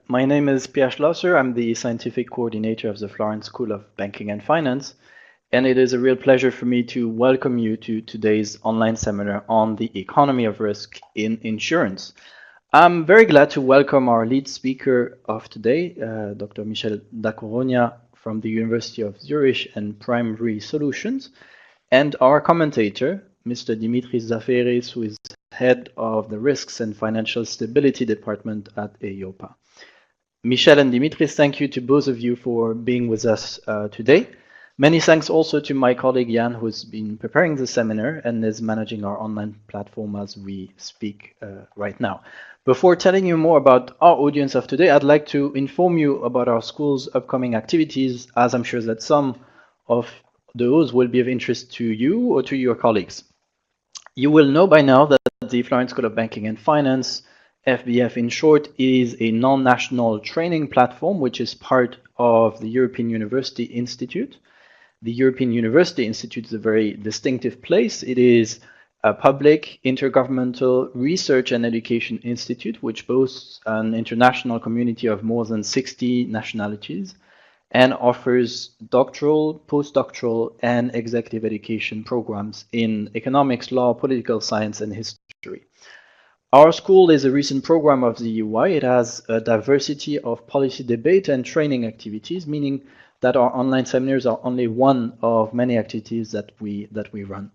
My name is Pierre Schlosser. I'm the scientific coordinator of the Florence School of Banking and Finance, and it is a real pleasure for me to welcome you to today's online seminar on the economy of risk in insurance. I'm very glad to welcome our lead speaker of today, Dr. Michel Dacorogna from the University of Zürich and Primary Solutions, and our commentator, Mr. Dimitris Zafeiris, who is head of the Risks and Financial Stability Department at EIOPA. Michel and Dimitris, thank you to both of you for being with us today. Many thanks also to my colleague Jan, who's been preparing the seminar and is managing our online platform as we speak right now. Before telling you more about our audience of today, I'd like to inform you about our school's upcoming activities, as I'm sure that some of those will be of interest to you or to your colleagues. You will know by now that the Florence School of Banking and Finance, FBF in short, is a non-national training platform which is part of the European University Institute. The European University Institute is a very distinctive place. It is a public intergovernmental research and education institute which boasts an international community of more than 60 nationalities and offers doctoral, postdoctoral, and executive education programs in economics, law, political science, and history. Our school is a recent program of the UI. It has a diversity of policy debate and training activities, meaning that our online seminars are only one of many activities that we run.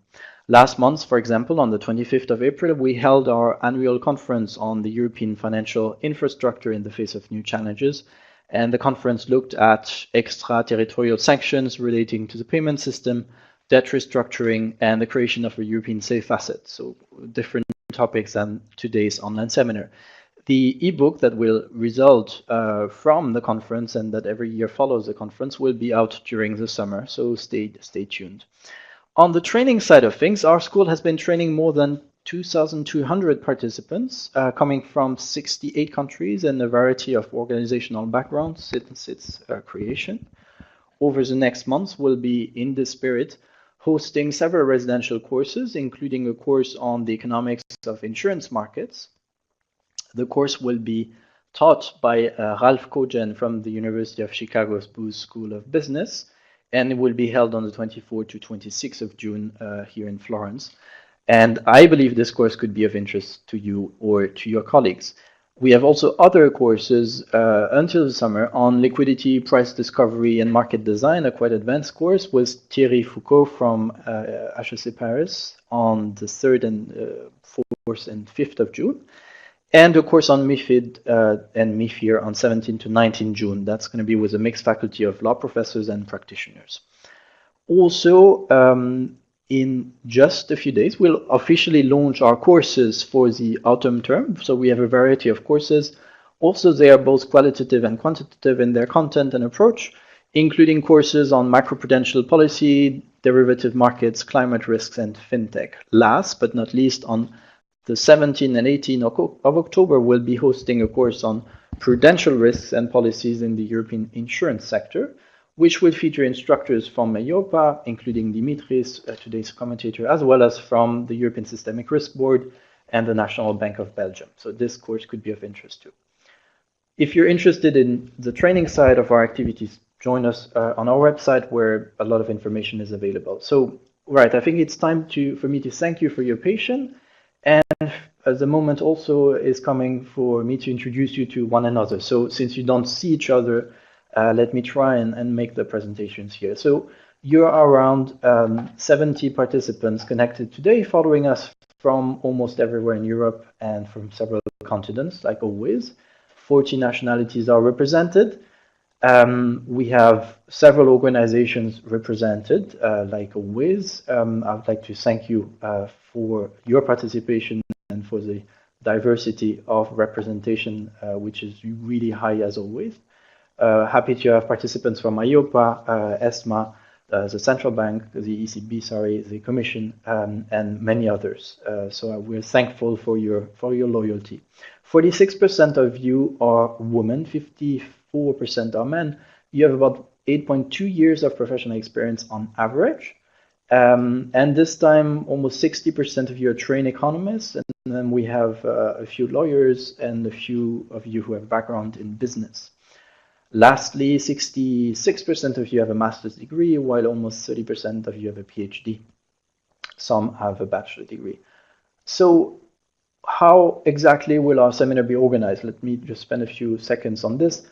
Last month, for example, on the 25th of April, we held our annual conference on the European financial infrastructure in the face of new challenges. And the conference looked at extraterritorial sanctions relating to the payment system, debt restructuring, and the creation of a European safe asset. So different topics than today's online seminar. The ebook that will result from the conference and that every year follows the conference will be out during the summer, so stay tuned. On the training side of things, our school has been training more than 2,200 participants coming from 68 countries and a variety of organizational backgrounds since its creation. Over the next months, we'll be in this spirit hosting several residential courses, including a course on the economics of insurance markets. The course will be taught by Ralph Kojen from the University of Chicago's Booth School of Business, and it will be held on the 24th to 26th of June here in Florence. And I believe this course could be of interest to you or to your colleagues. We have also other courses until the summer on liquidity, price discovery, and market design, a quite advanced course with Thierry Foucault from HEC Paris on the 3rd and 4th and 5th of June, and a course on MIFID and MIFIR on 17 to 19 June. That's going to be with a mixed faculty of law professors and practitioners. Also, in just a few days, we'll officially launch our courses for the autumn term. So we have a variety of courses. Also, they are both qualitative and quantitative in their content and approach, including courses on macroprudential policy, derivative markets, climate risks, and fintech. Last but not least, on the 17th and 18th of October, we'll be hosting a course on prudential risks and policies in the European insurance sector, which will feature instructors from EIOPA, including Dimitris, today's commentator, as well as from the European Systemic Risk Board and the National Bank of Belgium. So this course could be of interest too. If you're interested in the training side of our activities, join us on our website where a lot of information is available. So, right, I think it's time for me to thank you for your patience. And the moment also is coming for me to introduce you to one another. So since you don't see each other, let me try and make the presentations here. So you're around 70 participants connected today, following us from almost everywhere in Europe and from several continents, like always. 40 nationalities are represented. We have several organizations represented, like always. I would like to thank you for your participation and for the diversity of representation, which is really high as always. Happy to have participants from EIOPA, ESMA, the Central Bank, the ECB, sorry, the Commission, and many others. So we're thankful for your loyalty. 46% of you are women, 54% are men. You have about 8.2 years of professional experience on average. And this time, almost 60% of you are trained economists, and and then we have a few lawyers and a few of you who have background in business. Lastly, 66% of you have a master's degree, while almost 30% of you have a PhD. Some have a bachelor degree. So how exactly will our seminar be organized? Let me just spend a few seconds on this.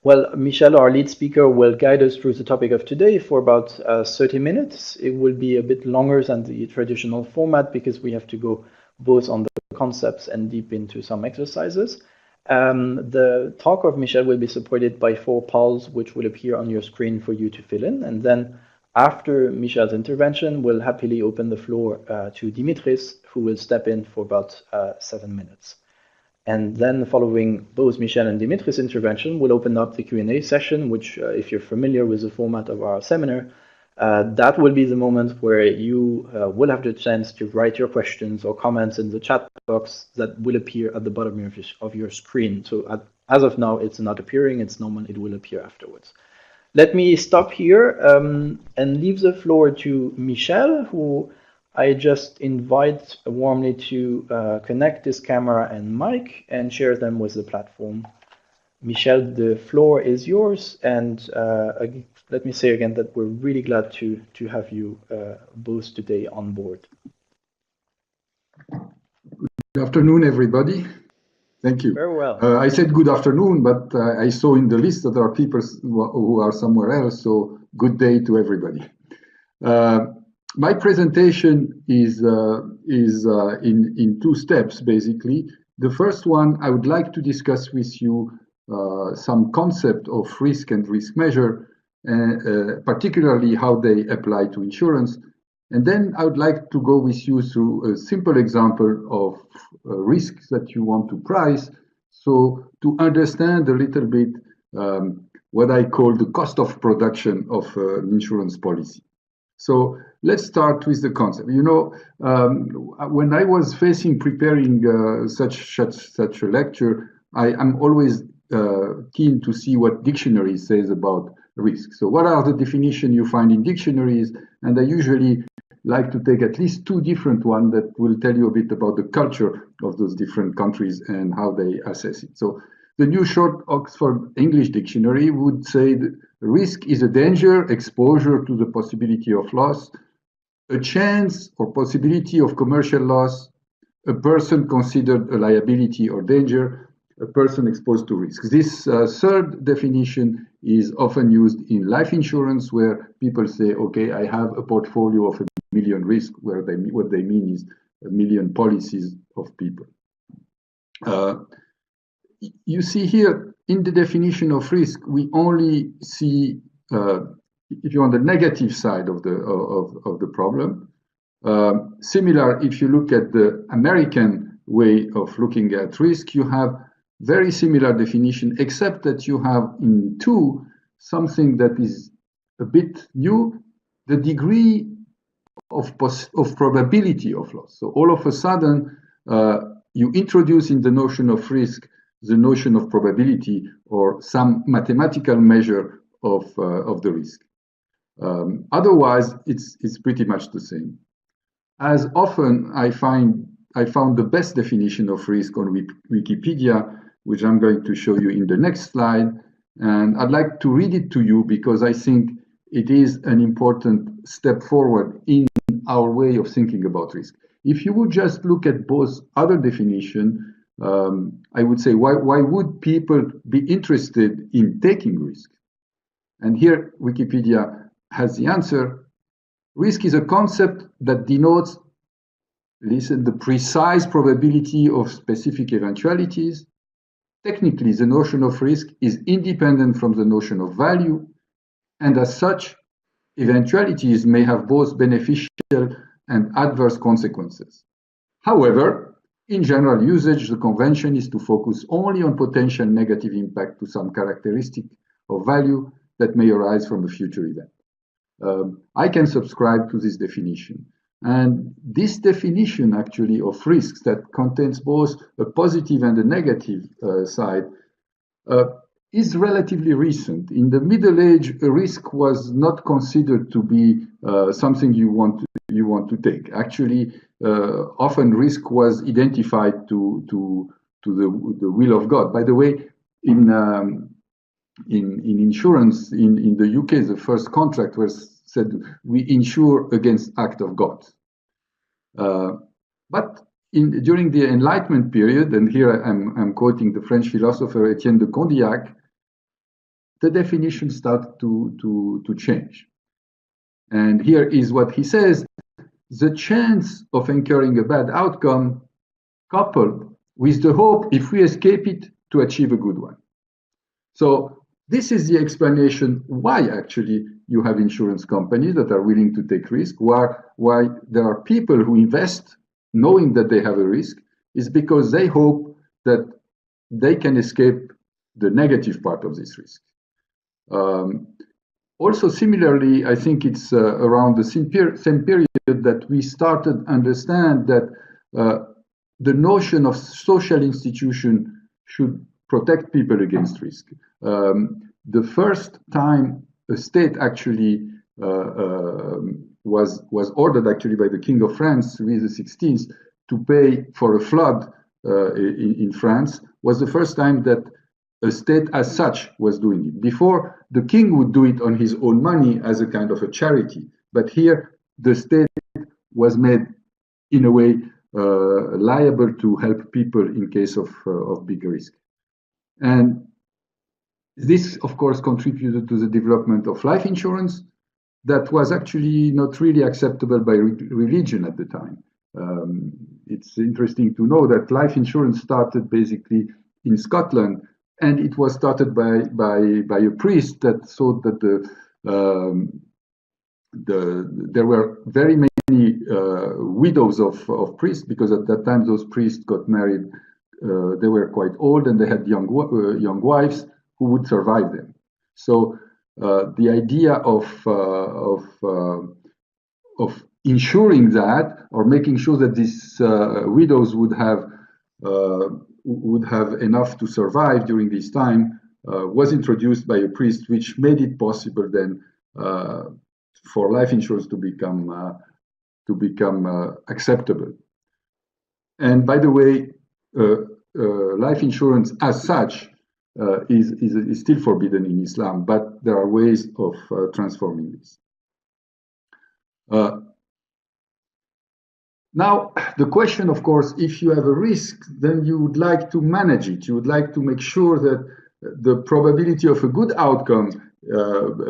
Well, Michel, our lead speaker, will guide us through the topic of today for about 30 minutes. It will be a bit longer than the traditional format because we have to go both on the concepts and deep into some exercises. The talk of Michel will be supported by 4 polls, which will appear on your screen for you to fill in. And then after Michel's intervention, we'll happily open the floor to Dimitris, who will step in for about 7 minutes. And then following both Michel and Dimitris' intervention, we'll open up the Q&A session, which if you're familiar with the format of our seminar, that will be the moment where you will have the chance to write your questions or comments in the chat box that will appear at the bottom of your screen. So as of now, it's not appearing, it's normal, it will appear afterwards. Let me stop here and leave the floor to Michel, who I just invite warmly to connect this camera and mic and share them with the platform. Michel, the floor is yours, and let me say again that we're really glad to have you both today on board. Good afternoon, everybody. Thank you. Very well. I said good afternoon, but I saw in the list that there are people who are somewhere else, so good day to everybody. My presentation is in 2 steps, basically. The first one, I would like to discuss with you some concept of risk and risk measure, particularly how they apply to insurance. And then I would like to go with you through a simple example of risks that you want to price, so to understand a little bit what I call the cost of production of an insurance policy. So let's start with the concept. You know, when I was preparing such a lecture, I'm always keen to see what dictionary says about risk. So what are the definitions you find in dictionaries? And I usually like to take at least 2 different ones that will tell you a bit about the culture of those different countries and how they assess it. So the New Short Oxford English Dictionary would say that risk is a danger, exposure to the possibility of loss, a chance or possibility of commercial loss, a person considered a liability or danger, a person exposed to risk. This third definition is often used in life insurance, where people say, okay, I have a portfolio of 1 million risks, where what they mean is 1 million policies of people. You see here in the definition of risk, we only see, if you're on the negative side of the problem. Similar, if you look at the American way of looking at risk, you have very similar definition, except that you have in 2 something that is a bit new, the degree of probability of loss. So all of a sudden, you introduce in the notion of risk the notion of probability or some mathematical measure of the risk. Otherwise, it's pretty much the same. As often, I found the best definition of risk on Wikipedia, which I'm going to show you in the next slide. And I'd like to read it to you because I think it is an important step forward in our way of thinking about risk. If you would just look at both other definitions, I would say, why would people be interested in taking risk? And here Wikipedia has the answer. Risk is a concept that denotes, listen, the precise probability of specific eventualities. Technically, the notion of risk is independent from the notion of value, and as such, eventualities may have both beneficial and adverse consequences. However, in general usage, the convention is to focus only on potential negative impact to some characteristic of value that may arise from a future event. I can subscribe to this definition. And this definition actually of risks that contains both a positive and a negative side is relatively recent. In the Middle Age, a risk was not considered to be something you want to take. Actually, often risk was identified to the will of God. By the way, in insurance in the UK, the first contract was said, we insure against act of God. But during the Enlightenment period, and here I'm quoting the French philosopher Etienne de Condillac, the definition started to change. And here is what he says: the chance of incurring a bad outcome coupled with the hope, if we escape it, to achieve a good one. So this is the explanation why actually you have insurance companies that are willing to take risk, why there are people who invest knowing that they have a risk, is because they hope that they can escape the negative part of this risk. Also, similarly, I think it's around the same period that we started to understand that the notion of social institution should protect people against risk. The first time a state actually was ordered actually by the King of France, Louis XVI, to pay for a flood in France was the first time that a state as such was doing it. Before, the king would do it on his own money as a kind of a charity. But here, the state was made, in a way, liable to help people in case of big risk. And this, of course, contributed to the development of life insurance that was actually not really acceptable by religion at the time. It's interesting to know that life insurance started basically in Scotland, and it was started by a priest that thought that there were very many widows of priests, because at that time those priests got married. They were quite old and they had young wives who would survive them. So the idea of ensuring that, or making sure that these widows would have enough to survive during this time was introduced by a priest, which made it possible then for life insurance to become acceptable. And by the way, life insurance as such is still forbidden in Islam, but there are ways of transforming this. Now, the question, of course, if you have a risk, then you would like to manage it. You would like to make sure that the probability of a good outcome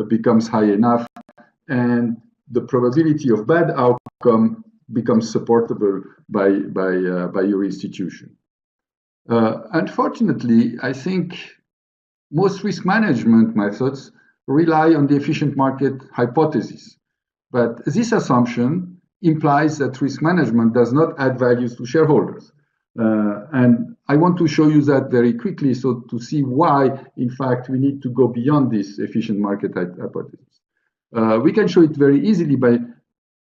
becomes high enough, and the probability of bad outcome becomes supportable by your institution. Unfortunately, I think most risk management methods rely on the efficient market hypothesis. But this assumption implies that risk management does not add values to shareholders. And I want to show you that very quickly, so to see why, in fact, we need to go beyond this efficient market hypothesis. We can show it very easily by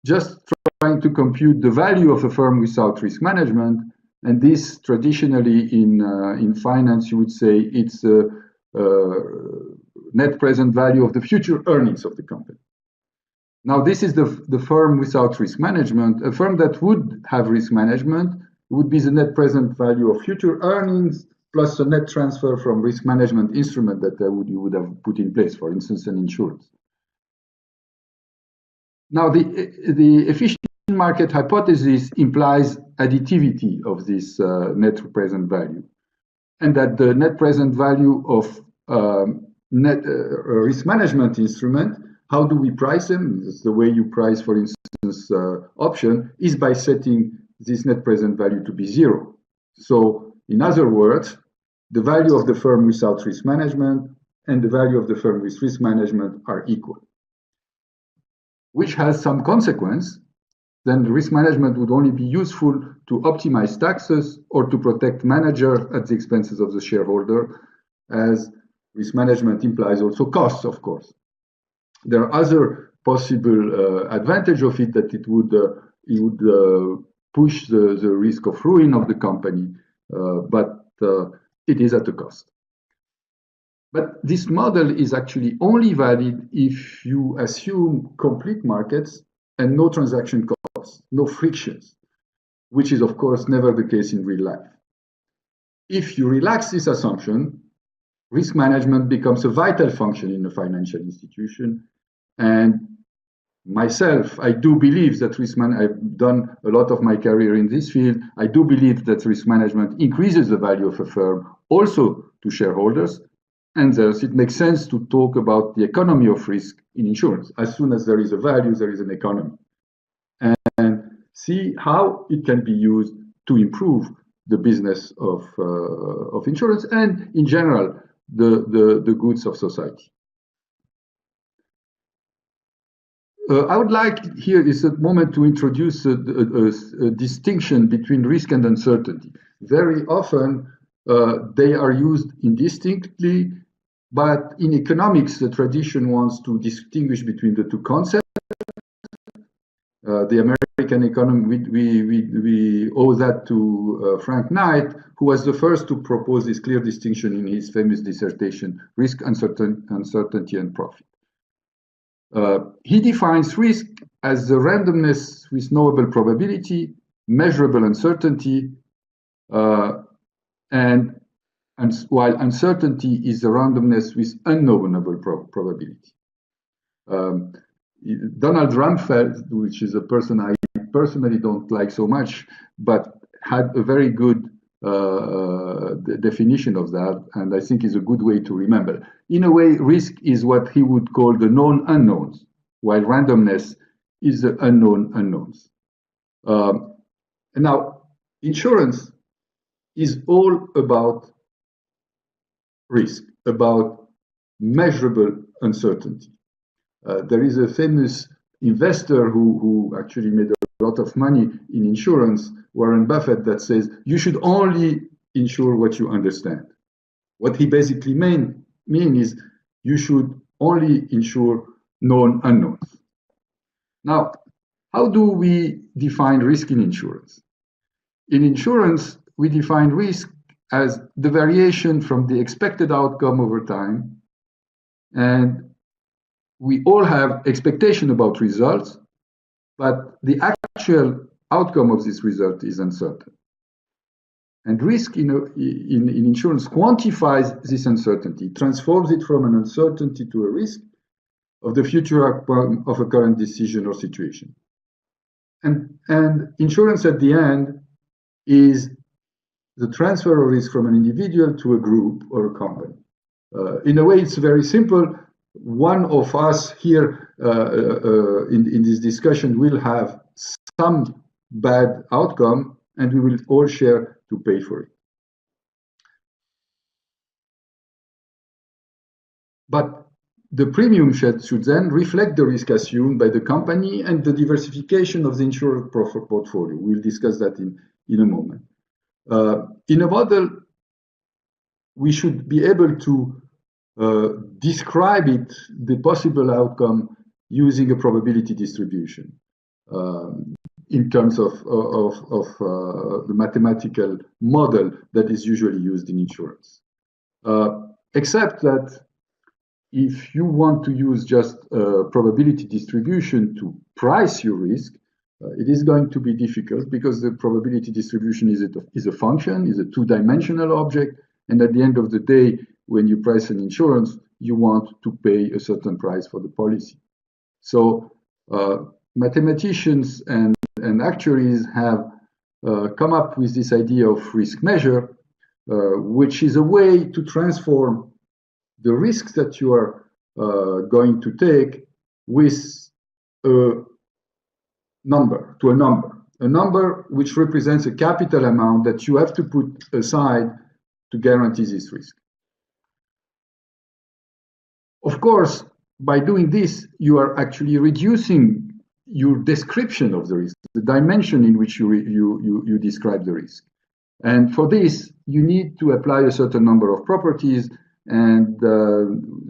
just trying to compute the value of a firm without risk management. And this, traditionally in finance, you would say it's a net present value of the future earnings of the company. Now, this is the firm without risk management. A firm that would have risk management would be the net present value of future earnings plus the net transfer from risk management instrument that you would have put in place, for instance, an insurance. Now, the efficient market hypothesis implies additivity of this net present value, and that the net present value of risk management instrument, how do we price them? That's the way you price, for instance, option, is by setting this net present value to be zero. So, in other words, the value of the firm without risk management and the value of the firm with risk management are equal, which has some consequence. Then the risk management would only be useful to optimize taxes or to protect manager at the expenses of the shareholder, as risk management implies also costs, of course. There are other possible advantage of it, that it would push the risk of ruin of the company, but it is at a cost. But this model is actually only valid if you assume complete markets and no transaction costs, no frictions. which is of course never the case in real life. If you relax this assumption, risk management becomes a vital function in a financial institution. And myself, I do believe that I've done a lot of my career in this field. I do believe that risk management increases the value of a firm also to shareholders. And thus it makes sense to talk about the economy of risk in insurance. As soon as there is a value, there is an economy. And see how it can be used to improve the business of insurance and in general, the goods of society. I would like here is a moment to introduce a distinction between risk and uncertainty. Very often they are used indistinctly, but in economics, the tradition wants to distinguish between the two concepts. The American economy, we owe that to Frank Knight, who was the first to propose this clear distinction in his famous dissertation, Risk, Uncertainty, and Profit. He defines risk as the randomness with knowable probability, measurable uncertainty, and while uncertainty is the randomness with unknowable probability. Donald Rumsfeld, which is a person I personally don't like so much, but had a very good definition of that, and I think is a good way to remember. In a way, risk is what he would call the known unknowns, while randomness is the unknown unknowns. Now, insurance is all about risk, about measurable uncertainty. There is a famous investor who actually made a lot of money in insurance, Warren Buffett, that says you should only insure what you understand. What he basically mean is you should only insure known unknowns. Now, how do we define risk in insurance? In insurance, we define risk as the variation from the expected outcome over time, and we all have expectation about results, but the actual outcome of this result is uncertain. And risk in insurance quantifies this uncertainty, transforms it from an uncertainty to a risk of the future outcome of a current decision or situation. And insurance at the end is the transfer of risk from an individual to a group or a company. In a way, it's very simple. One of us here in this discussion will have some bad outcome, and we will all share to pay for it. But the premium should then reflect the risk assumed by the company and the diversification of the insured portfolio. We'll discuss that in a moment. In a model, we should be able to describe it, the possible outcome, using a probability distribution in terms of the mathematical model that is usually used in insurance. Except that if you want to use just a probability distribution to price your risk, it is going to be difficult because the probability distribution is a function, is a two-dimensional object, and at the end of the day, when you price an insurance, you want to pay a certain price for the policy. So mathematicians and actuaries have come up with this idea of risk measure, which is a way to transform the risks that you are going to take with a number which represents a capital amount that you have to put aside to guarantee this risk. Of course, by doing this, you are actually reducing your description of the risk, the dimension in which you describe the risk. And for this, you need to apply a certain number of properties. And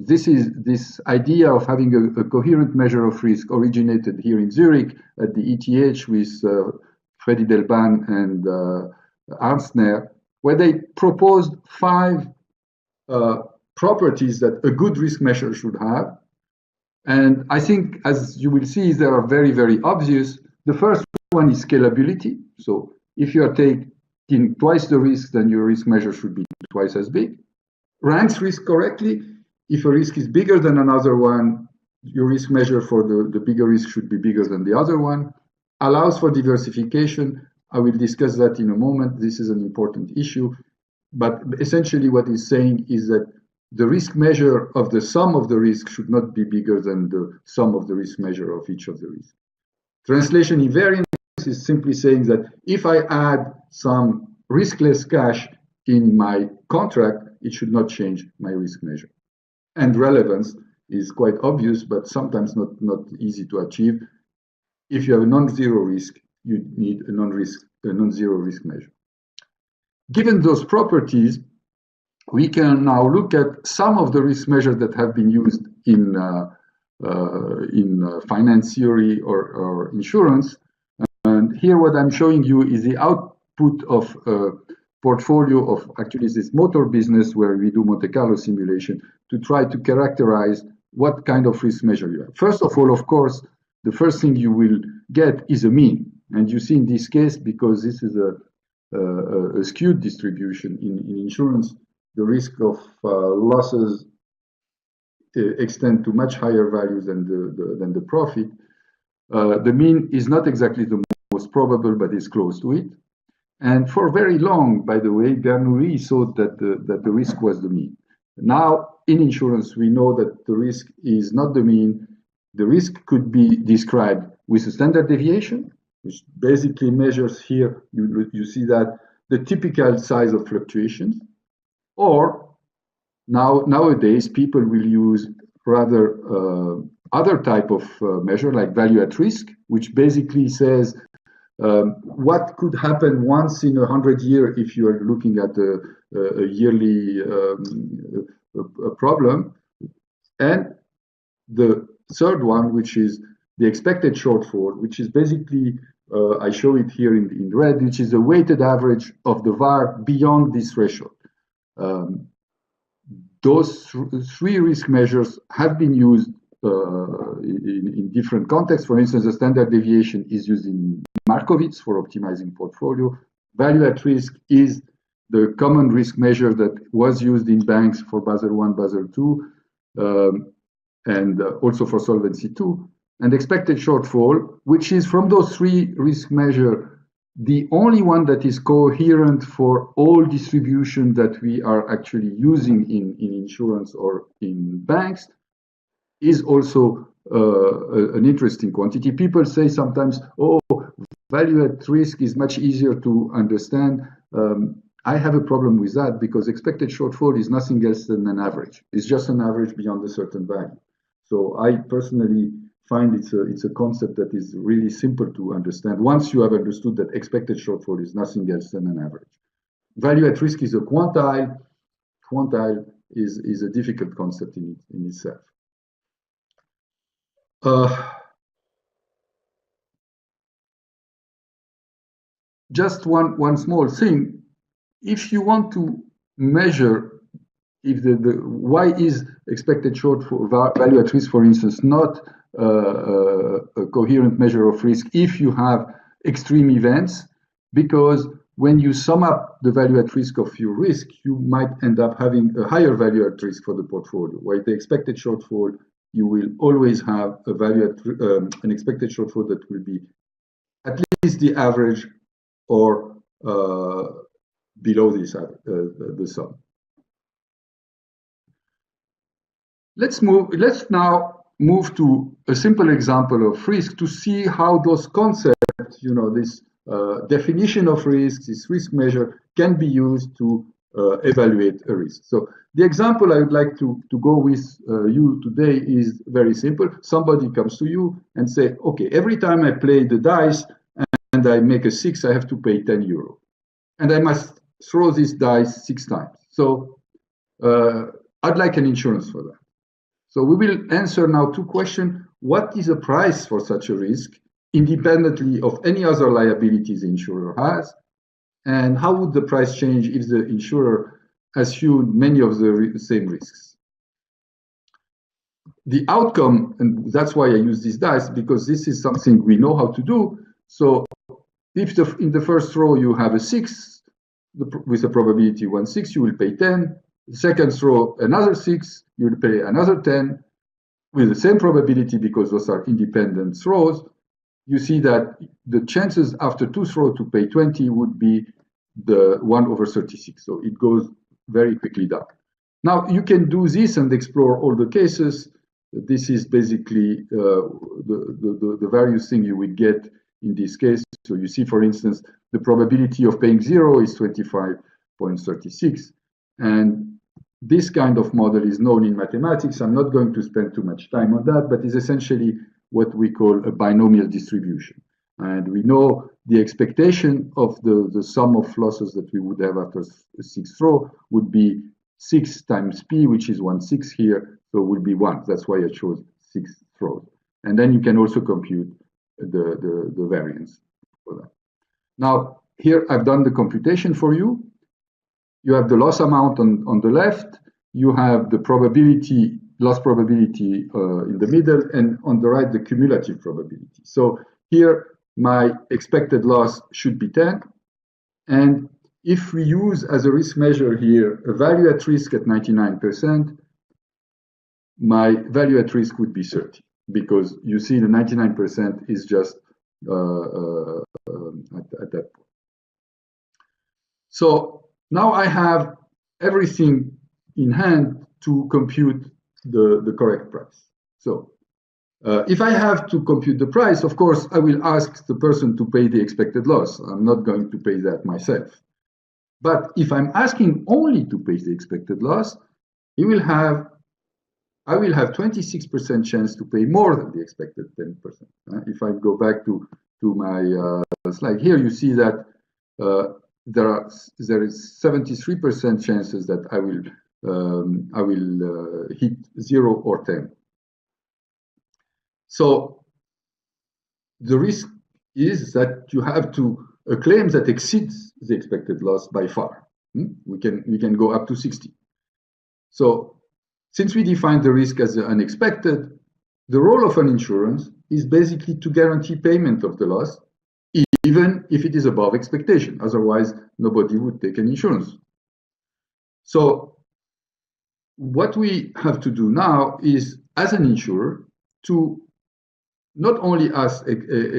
this idea of having a coherent measure of risk originated here in Zürich at the ETH with Freddy Delban and Arnsner, where they proposed 5 properties that a good risk measure should have. And I think, as you will see, they are very, very obvious. The first one is scalability. So If you are taking twice the risk, then your risk measure should be twice as big. Ranks risk correctly. If a risk is bigger than another one, your risk measure for the bigger risk should be bigger than the other one. Allows for diversification. I will discuss that in a moment. This is an important issue. But essentially what it's saying is that the risk measure of the sum of the risk should not be bigger than the sum of the risk measure of each of the risks. Translation invariance is simply saying that if I add some riskless cash in my contract, it should not change my risk measure. And relevance is quite obvious, but sometimes not easy to achieve. If you have a non-zero risk, you need a non-zero risk measure. Given those properties, we can now look at some of the risk measures that have been used in finance theory or insurance. And here what I'm showing you is the output of a portfolio of actually this motor business where we do Monte Carlo simulation to try to characterize what kind of risk measure you have. First of all, of course, the first thing you will get is a mean. And you see in this case, because this is a skewed distribution in insurance, the risk of losses extend to much higher values than the profit. The mean is not exactly the most probable, but is close to it. And for very long, by the way, Bernoulli thought that the risk was the mean. Now, in insurance, we know that the risk is not the mean. The risk could be described with a standard deviation, which basically measures here, you see that the typical size of fluctuations. Or nowadays, people will use rather other type of measure like value at risk, which basically says what could happen once in 100 years if you are looking at a yearly problem. And the third one, which is the expected shortfall, which is basically, I show it here in red, which is the weighted average of the VAR beyond this threshold. Those three risk measures have been used in different contexts. For instance, the standard deviation is used in Markowitz for optimizing portfolio. Value at risk is the common risk measure that was used in banks for Basel I, Basel II, and also for Solvency II. And expected shortfall, which is from those three risk measures, the only one that is coherent for all distribution that we are actually using in insurance or in banks, is also an interesting quantity. People say sometimes, oh, value at risk is much easier to understand. I have a problem with that because expected shortfall is nothing else than an average. It's just an average beyond a certain value. So I personally find it's a concept that is really simple to understand once you have understood that expected shortfall is nothing else than an average. Value at risk is a quantile. Quantile is a difficult concept in itself. Just one small thing. If you want to measure if why is expected shortfall value at risk, for instance, not a coherent measure of risk if you have extreme events, because when you sum up the value at risk of your risk, you might end up having a higher value at risk for the portfolio. While the expected shortfall, you will always have a value at an expected shortfall that will be at least the average or below this the sum. Let's now move to a simple example of risk to see how those concepts, this definition of risk, this risk measure, can be used to evaluate a risk. So the example I would like to go with you today is very simple. Somebody comes to you and say, okay, every time I play the dice and I make a 6, I have to pay 10 euro. And I must throw this dice 6 times. So I'd like an insurance for that. So we will answer now 2 questions. What is the price for such a risk, independently of any other liabilities the insurer has? And how would the price change if the insurer assumed many of the same risks? The outcome, and that's why I use these dice, because this is something we know how to do. So if in the first row you have a 6 with a probability 1/6, you will pay 10. The second row, another 6, you will pay another 10 with the same probability because those are independent rows. You see that the chances after 2 rows to pay 20 would be the 1/36. So it goes very quickly down. Now you can do this and explore all the cases. This is basically the various thing you would get in this case. So you see, for instance, the probability of paying 0 is 25.36. And this kind of model is known in mathematics. I'm not going to spend too much time on that, but it's essentially what we call a binomial distribution. And we know the expectation of the sum of losses that we would have after a 6th row would be 6 times p, which is 1/6 here, so it will be 1. That's why I chose 6 rows. And then you can also compute the variance for that. Now, here I've done the computation for you. You have the loss amount on the left. You have the probability, loss probability in the middle, and on the right, the cumulative probability. So here, my expected loss should be 10. And if we use as a risk measure here a value at risk at 99%, my value at risk would be 30, because you see the 99% is just at that point. So now I have everything in hand to compute the correct price. So if I have to compute the price, of course, I will ask the person to pay the expected loss. I'm not going to pay that myself. But if I'm asking only to pay the expected loss, I will have 26% chance to pay more than the expected 10%. If I go back to my slide here, you see that there is 73% chances that I will hit 0 or 10. So the risk is that you have to a claim that exceeds the expected loss by far. We can go up to 60. So since we define the risk as the unexpected, the role of an insurance is basically to guarantee payment of the loss, even if it is above expectation. Otherwise, nobody would take an insurance. So what we have to do now is, as an insurer, to not only ask the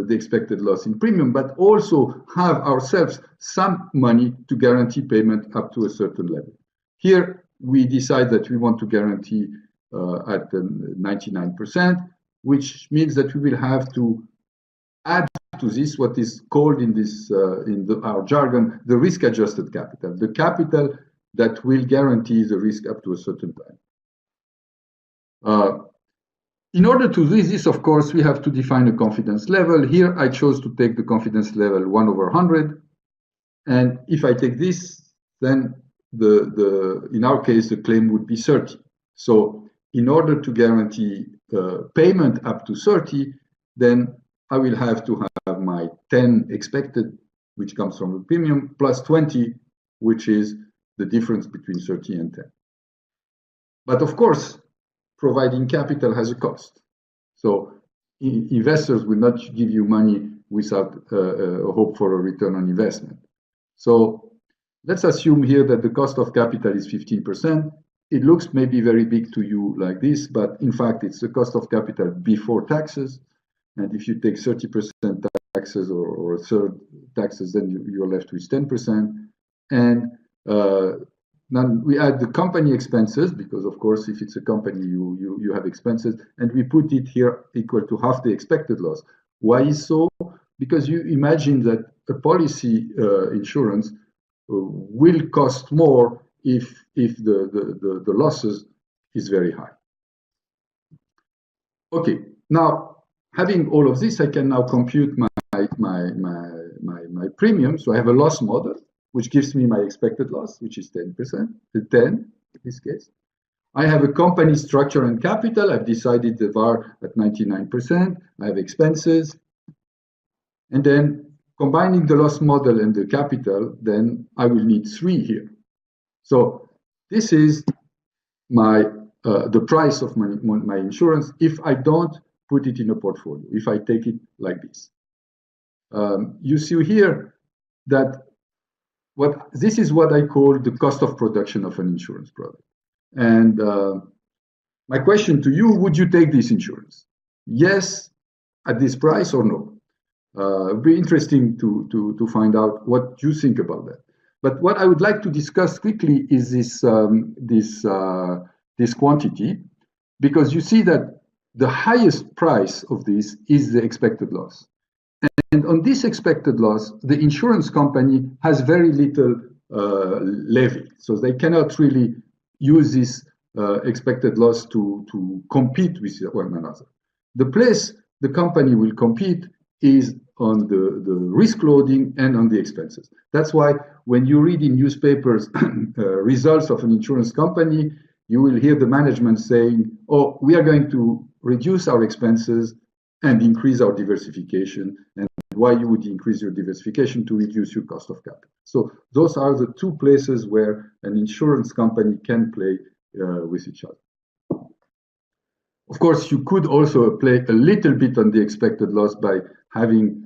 expected loss in premium, but also have ourselves some money to guarantee payment up to a certain level. Here, we decide that we want to guarantee at 99%, which means that we will have to add to this what is called in this our jargon the risk-adjusted capital, the capital that will guarantee the risk up to a certain time. In order to do this, of course, we have to define a confidence level. Here, I chose to take the confidence level 1/100. And if I take this, then in our case, the claim would be 30. So in order to guarantee payment up to 30, then I will have to have my 10 expected, which comes from the premium, plus 20, which is the difference between 30 and 10. But of course, providing capital has a cost. So investors will not give you money without a hope for a return on investment. So let's assume here that the cost of capital is 15%. It looks maybe very big to you like this, but in fact, it's the cost of capital before taxes. And if you take 30% taxes or a third taxes, then you're left with 10%. And then we add the company expenses, because of course, if it's a company, you have expenses, and we put it here equal to half the expected loss. Why is so? Because you imagine that a policy insurance will cost more if the losses is very high. Okay, now having all of this, I can now compute my premium. So I have a loss model, which gives me my expected loss, which is 10%, 10 in this case. I have a company structure and capital. I've decided the VAR at 99%. I have expenses. And then combining the loss model and the capital, then I will need 3 here. So this is the price of my insurance if I don't put it in a portfolio, if I take it like this. you see here that this is what I call the cost of production of an insurance product. And my question to you, would you take this insurance? Yes, at this price or no? It'd be interesting to find out what you think about that. But what I would like to discuss quickly is this quantity, because you see that the highest price of this is the expected loss. And on this expected loss, the insurance company has very little levy. So they cannot really use this expected loss to compete with one another. The place the company will compete is on the risk loading and on the expenses. That's why when you read in newspapers results of an insurance company, you will hear the management saying, oh, we are going to reduce our expenses and increase our diversification. And why you would increase your diversification? To reduce your cost of capital. So those are the two places where an insurance company can play with each other. Of course, you could also play a little bit on the expected loss by having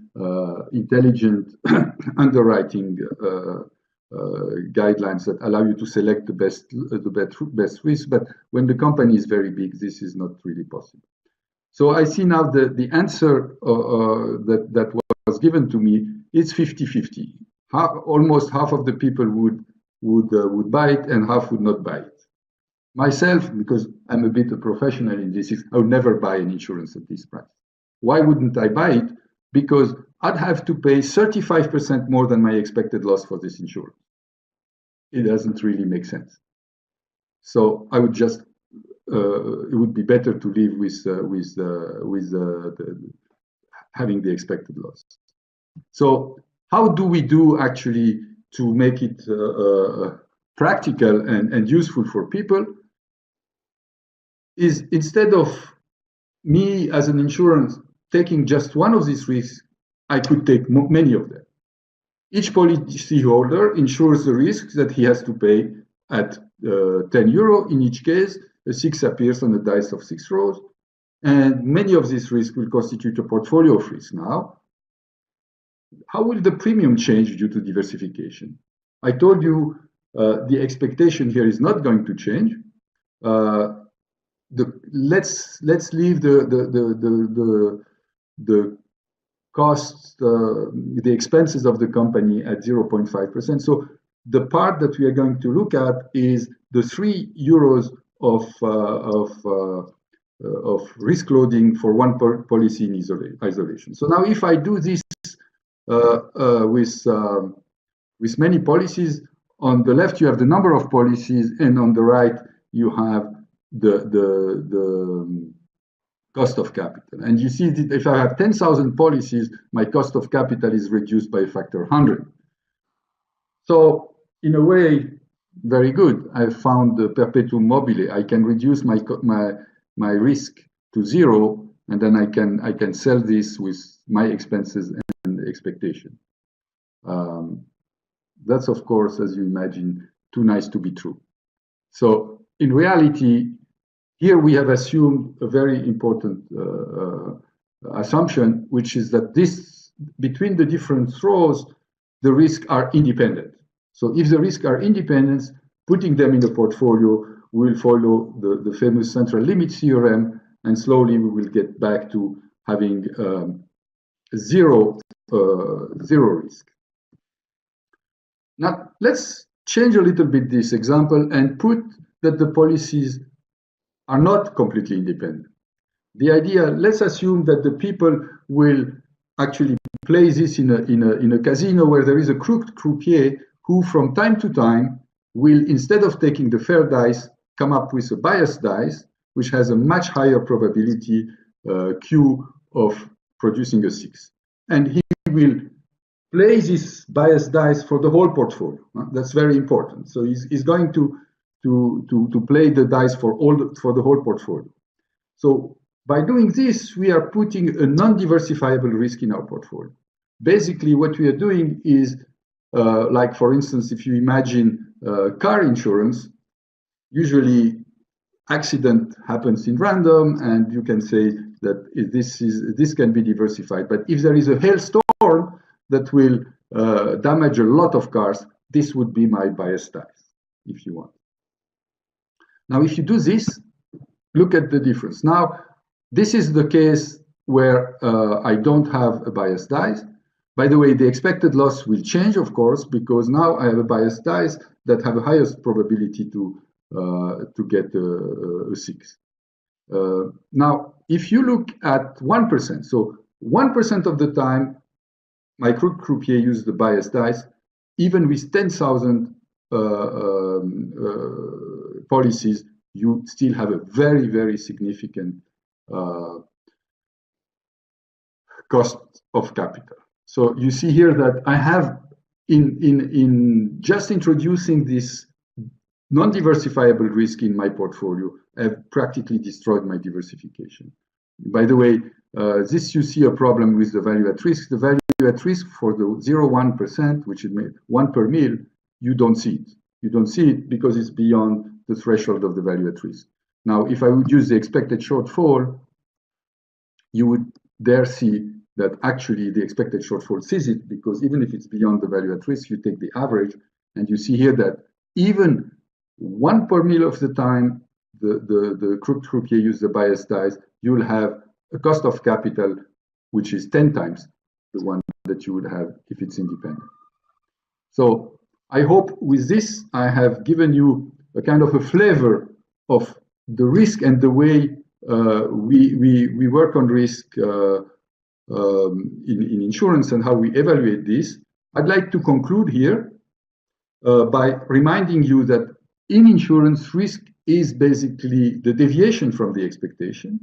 intelligent underwriting guidelines that allow you to select the best risk. But when the company is very big, this is not really possible. So I see now the answer that was given to me. It's 50-50. Almost half of the people would buy it and half would not buy it. Myself, because I'm a bit a professional in this, I would never buy an insurance at this price. Why wouldn't I buy it? Because I'd have to pay 35% more than my expected loss for this insurance. It doesn't really make sense. So I would just, it would be better to live with having the expected loss. So how do we do actually to make it practical and useful for people? Is instead of me as an insurance taking just one of these risks, I could take many of them. Each policyholder insures the risk that he has to pay at €10. In each case, a 6 appears on the dice of 6 rows, and many of these risks will constitute a portfolio of risks. Now, how will the premium change due to diversification? I told you the expectation here is not going to change. Let's leave the costs, the expenses of the company at 0.5%. So the part that we are going to look at is the €3 of risk loading for one policy in isolation. So now, if I do this with many policies, on the left you have the number of policies, and on the right you have the cost of capital. And you see that if I have 10,000 policies, my cost of capital is reduced by a factor 100. So in a way, very good. I found the perpetuum mobile. I can reduce my risk to 0, and then I can sell this with my expenses and expectation. That's, of course, as you imagine, too nice to be true. So in reality, here we have assumed a very important assumption, which is that between the different throws, the risks are independent. So if the risks are independent, putting them in the portfolio will follow the famous central limit theorem, and slowly we will get back to having zero risk. Now, let's change a little bit this example and put that the policies are not completely independent. The idea, let's assume that the people will actually play this in a casino where there is a croupier who from time to time will, instead of taking the fair dice, come up with a biased dice, which has a much higher probability Q of producing a 6. And he will play this biased dice for the whole portfolio. That's very important. So he's going to play the dice for the whole portfolio. So by doing this, we are putting a non-diversifiable risk in our portfolio. Basically, what we are doing is, like for instance, if you imagine car insurance, usually accident happens in random, and you can say that this can be diversified. But if there is a hailstorm that will damage a lot of cars, this would be my bias dice, if you want. Now, if you do this, look at the difference. Now, this is the case where I don't have a bias dice. By the way, the expected loss will change, of course, because now I have a bias dice that have a highest probability to get a 6. Now, if you look at 1%, so 1% of the time, my croupier used the bias dice, even with 10,000 policies, you still have a very, very significant cost of capital. So you see here that I have, in just introducing this non-diversifiable risk in my portfolio, I've practically destroyed my diversification. By the way, this you see a problem with the value at risk. The value at risk for the 0.1%, which is 1 per mil, you don't see it. You don't see it because it's beyond the threshold of the value at risk. Now, if I would use the expected shortfall, you would there see that actually the expected shortfall sees it, because even if it's beyond the value at risk, you take the average, and you see here that even 1 per mil of the time the croupier use the bias dice, you will have a cost of capital which is 10 times the one that you would have if it's independent. So I hope with this I have given you a kind of a flavor of the risk and the way we work on risk in insurance and how we evaluate this. I'd like to conclude here by reminding you that in insurance, risk is basically the deviation from the expectation,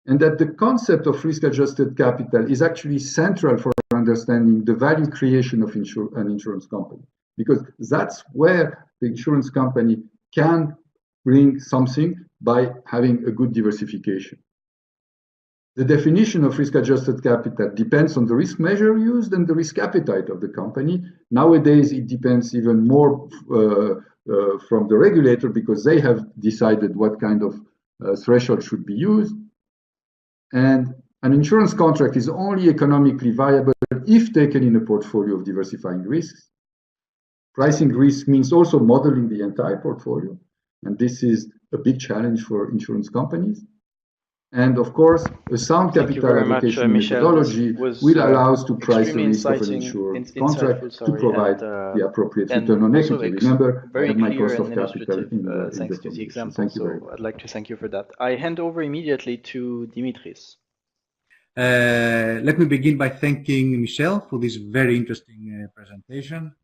and that the concept of risk-adjusted capital is actually central for understanding the value creation of an insurance company, because that's where the insurance company can bring something by having a good diversification. The definition of risk-adjusted capital depends on the risk measure used and the risk appetite of the company. Nowadays, it depends even more from the regulator, because they have decided what kind of threshold should be used. And an insurance contract is only economically viable if taken in a portfolio of diversifying risks. Pricing risk means also modeling the entire portfolio, and this is a big challenge for insurance companies. And of course, a sound capital allocation methodology will allow us to price the risk of an insurance contract to provide the appropriate return on equity. Remember, I have my cost of capital in the thanks to the example. Thank you very much. I'd like to thank you for that. I hand over immediately to Dimitris. Let me begin by thanking Michel for this very interesting presentation.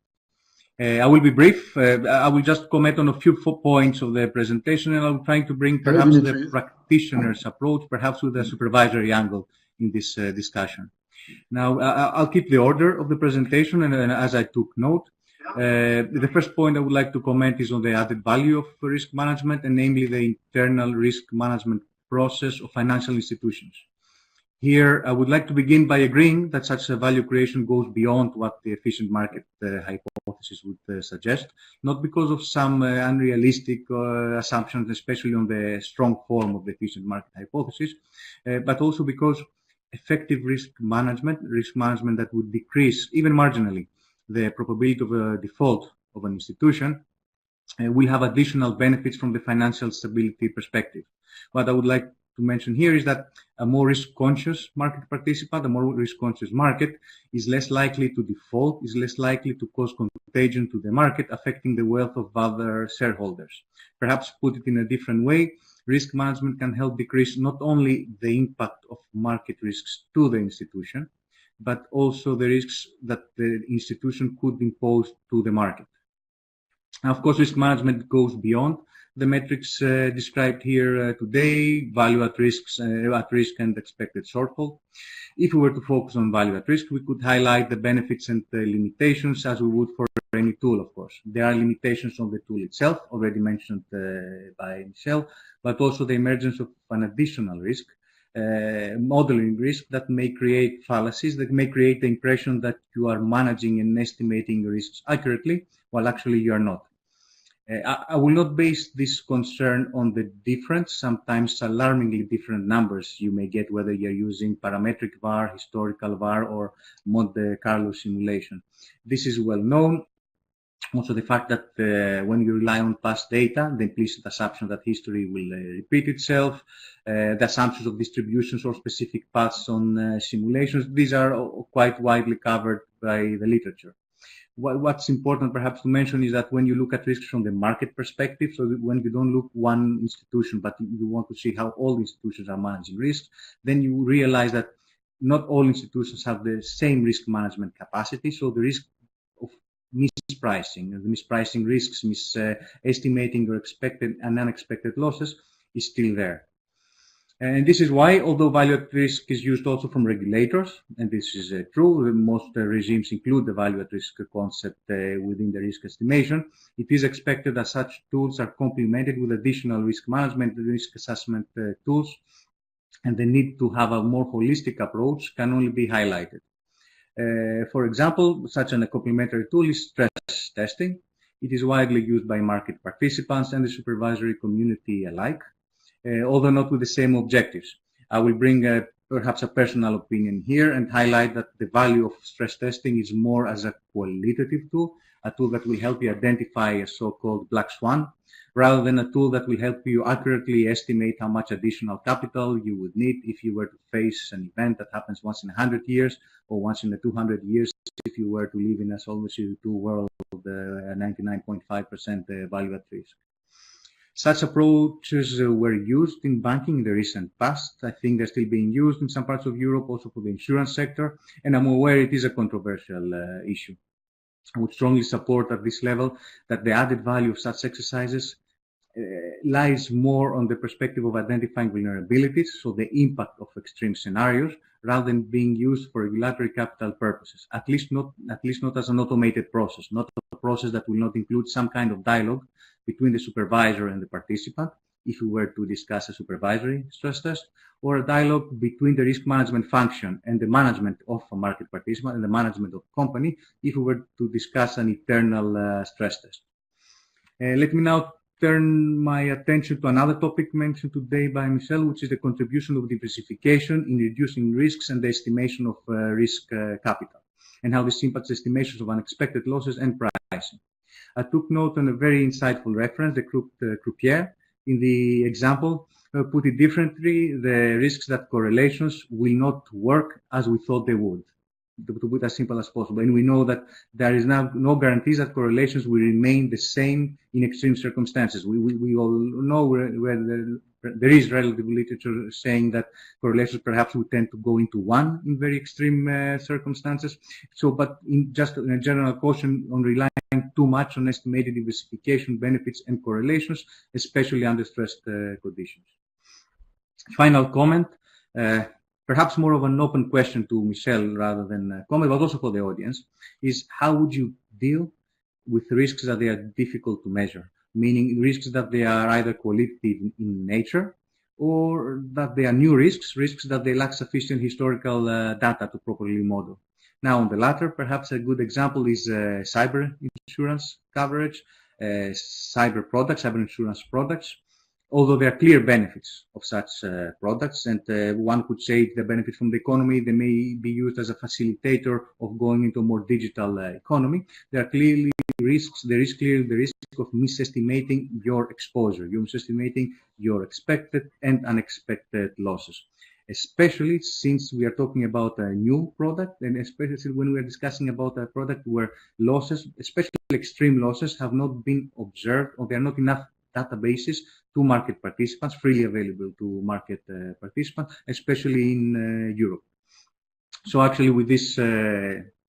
I will be brief. I will just comment on a few points of the presentation, and I'm trying to bring perhaps the practitioner's approach, perhaps with a supervisory angle in this discussion. Now, I'll keep the order of the presentation, and as I took note, the first point I would like to comment is on the added value of risk management, and namely the internal risk management process of financial institutions. Here, I would like to begin by agreeing that such a value creation goes beyond what the efficient market hypothesis would suggest, not because of some unrealistic assumptions, especially on the strong form of the efficient market hypothesis, but also because effective risk management that would decrease, even marginally, the probability of a default of an institution, will have additional benefits from the financial stability perspective. What I would like to mention here is that a more risk-conscious market participant, a more risk-conscious market, is less likely to default, is less likely to cause contagion to the market, affecting the wealth of other shareholders. Perhaps put it in a different way, risk management can help decrease not only the impact of market risks to the institution, but also the risks that the institution could impose to the market. Now, of course, risk management goes beyond the metrics described here today, value at risk and expected shortfall. If we were to focus on value at risk, we could highlight the benefits and the limitations as we would for any tool, of course. There are limitations on the tool itself, already mentioned by Michel, but also the emergence of an additional risk, modeling risk that may create fallacies, that may create the impression that you are managing and estimating risks accurately, while actually you are not. I will not base this concern on the different, sometimes alarmingly different numbers you may get, whether you're using parametric VAR, historical VAR, or Monte Carlo simulation. This is well known. Also, the fact that when you rely on past data, the implicit assumption that history will repeat itself, the assumptions of distributions or specific paths on simulations, these are quite widely covered by the literature. What's important perhaps to mention is that when you look at risks from the market perspective, so when you don't look one institution, but you want to see how all institutions are managing risk, then you realize that not all institutions have the same risk management capacity. So the risk of mispricing, the mispricing risks, misestimating or expected and unexpected losses is still there. And this is why, although value at risk is used also from regulators, and this is true, most regimes include the value at risk concept within the risk estimation, it is expected that such tools are complemented with additional risk management and risk assessment tools, and the need to have a more holistic approach can only be highlighted. For example, such a complementary tool is stress testing. It is widely used by market participants and the supervisory community alike. Although not with the same objectives. I will bring perhaps a personal opinion here and highlight that the value of stress testing is more as a qualitative tool, a tool that will help you identify a so-called black swan, rather than a tool that will help you accurately estimate how much additional capital you would need if you were to face an event that happens once in 100 years or once in 200 years if you were to live in a Solvency II world, 99.5% value at risk. Such approaches were used in banking in the recent past. I think they're still being used in some parts of Europe, also for the insurance sector, and I'm aware it is a controversial issue. I would strongly support at this level that the added value of such exercises lies more on the perspective of identifying vulnerabilities, so the impact of extreme scenarios, rather than being used for regulatory capital purposes, at least not as an automated process, not a process that will not include some kind of dialogue between the supervisor and the participant, if we were to discuss a supervisory stress test, or a dialogue between the risk management function and the management of a market participant and the management of a company, if we were to discuss an internal stress test. Let me now turn my attention to another topic mentioned today by Michel, which is the contribution of diversification in reducing risks and the estimation of risk capital, and how this impacts estimations of unexpected losses and pricing. I took note on a very insightful reference, the croupier. In the example, put it differently, the risks that correlations will not work as we thought they would, to put it as simple as possible. And we know that there is now no guarantees that correlations will remain the same in extreme circumstances. We all know where there is relative literature saying that correlations perhaps will tend to go into one in very extreme circumstances. So, but just in a general caution on relying too much on estimated diversification benefits and correlations, especially under stressed conditions. Final comment, perhaps more of an open question to Michel rather than a comment, but also for the audience, is how would you deal with risks that they are difficult to measure? Meaning risks that they are either qualitative in nature or that they are new risks that they lack sufficient historical data to properly model. Now, on the latter, perhaps a good example is cyber insurance coverage, cyber insurance products, although there are clear benefits of such products, and one could say the benefit from the economy, they may be used as a facilitator of going into a more digital economy. There are clearly risks. There is clearly the risk of misestimating your exposure. You're misestimating your expected and unexpected losses, especially since we are talking about a new product, and especially when we are discussing about a product where losses, especially extreme losses, have not been observed, or there are not enough databases to market participants, freely available to market participants, especially in Europe. So actually with this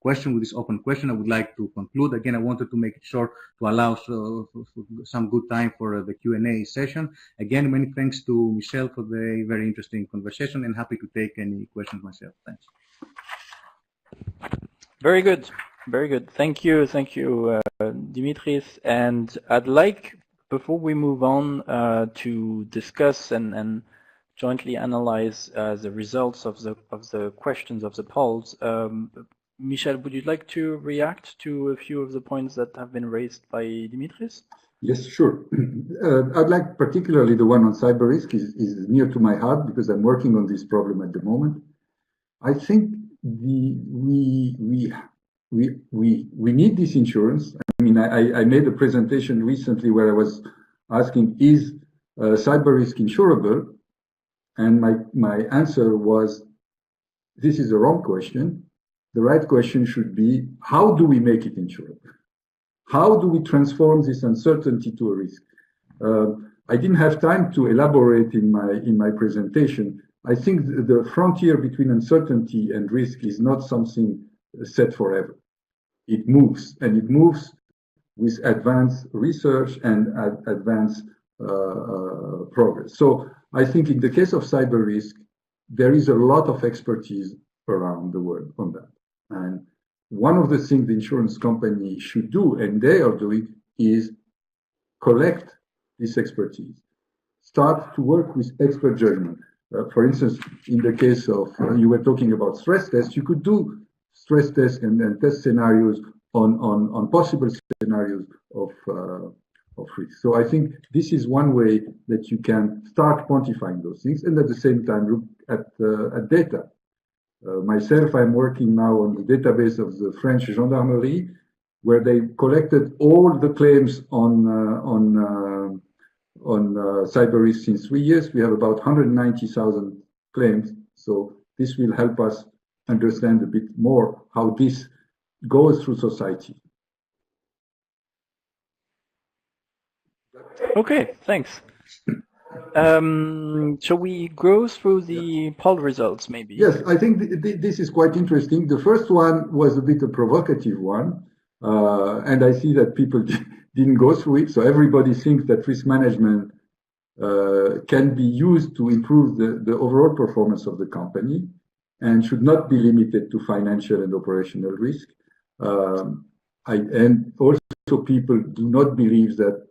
with this open question, I would like to conclude. Again, I wanted to make it short to allow some good time for the Q&A session. Again, many thanks to Michel for the very interesting conversation, and happy to take any questions myself. Thanks. Very good. Very good. Thank you. Thank you, Dimitris. And I'd like, before we move on to discuss and jointly analyze the results of the questions of the polls, Michel, would you like to react to a few of the points that have been raised by Dimitris? Yes, sure. I'd like particularly the one on cyber risk is near to my heart because I'm working on this problem at the moment. I think we need this insurance. I mean, I made a presentation recently where I was asking, is cyber risk insurable? And my answer was, this is the wrong question. The right question should be, how do we make it insurable? How do we transform this uncertainty to a risk? I didn't have time to elaborate in my presentation. I think the frontier between uncertainty and risk is not something set forever. It moves, and it moves with advanced research and advanced progress. So I think in the case of cyber risk, there is a lot of expertise around the world on that. And one of the things the insurance company should do, and they are doing, is collect this expertise. Start to work with expert judgment. For instance, in the case of, you were talking about stress tests, you could do stress tests and test scenarios on possible scenarios of risk. So I think this is one way that you can start quantifying those things, and at the same time look at data. Myself, I'm working now on the database of the French Gendarmerie, where they collected all the claims on cyber risk since 3 years. We have about 190,000 claims. So this will help us understand a bit more how this goes through society. Okay, thanks. Shall we go through the poll results, maybe? Yes, I think this is quite interesting. The first one was a bit a provocative one, and I see that people didn't go through it. So everybody thinks that risk management can be used to improve the overall performance of the company and should not be limited to financial and operational risk. And also people do not believe that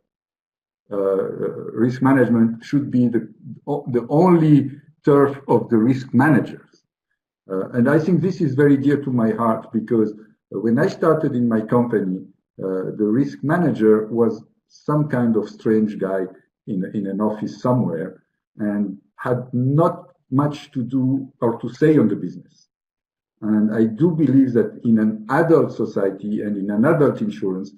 risk management should be the only turf of the risk managers. And I think this is very dear to my heart because when I started in my company, the risk manager was some kind of strange guy in an office somewhere and had not much to do or to say on the business. And I do believe that in an adult society and in an adult insurance,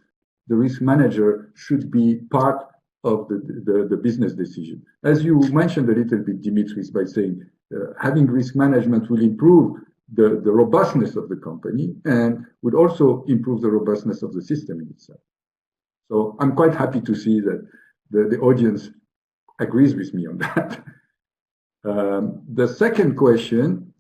the risk manager should be part of the business decision. As you mentioned a little bit, Dimitris, by saying having risk management will improve the robustness of the company and would also improve the robustness of the system in itself. So I'm quite happy to see that the audience agrees with me on that. The second question,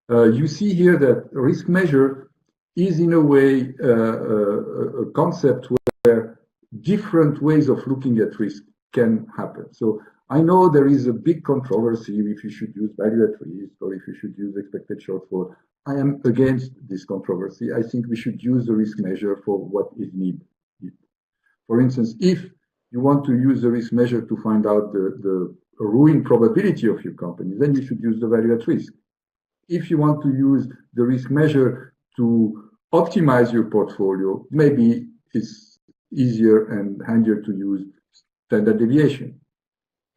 you see here that risk measure is in a way a concept where different ways of looking at risk can happen. So I know there is a big controversy if you should use value at risk or if you should use expected shortfall. I am against this controversy. I think we should use the risk measure for what is needed. For instance, if you want to use the risk measure to find out the ruin probability of your company, then you should use the value at risk. If you want to use the risk measure to optimize your portfolio, maybe it's easier and handier to use standard deviation.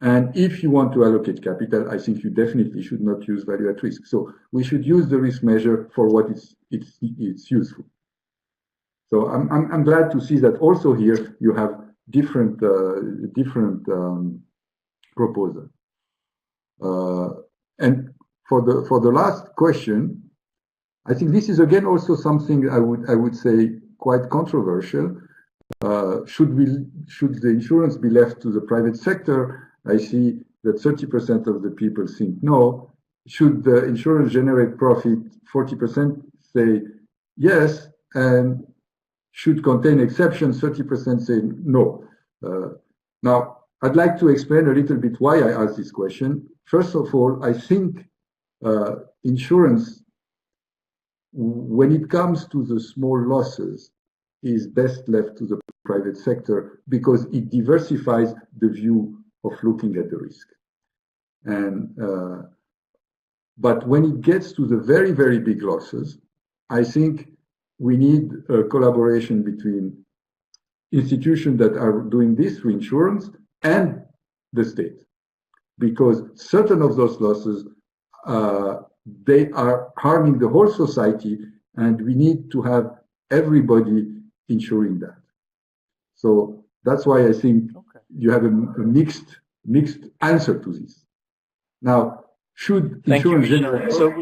And if you want to allocate capital, I think you definitely should not use value at risk. So we should use the risk measure for what it's useful. So I'm glad to see that also here you have different proposals. And for the last question, I think this is again also something I would say quite controversial. Should the insurance be left to the private sector? I see that 30% of the people think no. Should the insurance generate profit? 40% say yes, and should contain exceptions. 30% say no. Now, I'd like to explain a little bit why I asked this question. First of all, I think insurance, when it comes to the small losses, is best left to the private sector because it diversifies the view of looking at the risk. And but when it gets to the very, very big losses, I think we need a collaboration between institutions that are doing this reinsurance and the state, because certain of those losses, they are harming the whole society, and we need to have everybody insuring that. So that's why I think you have a mixed answer to this. Now, should insurance generate? So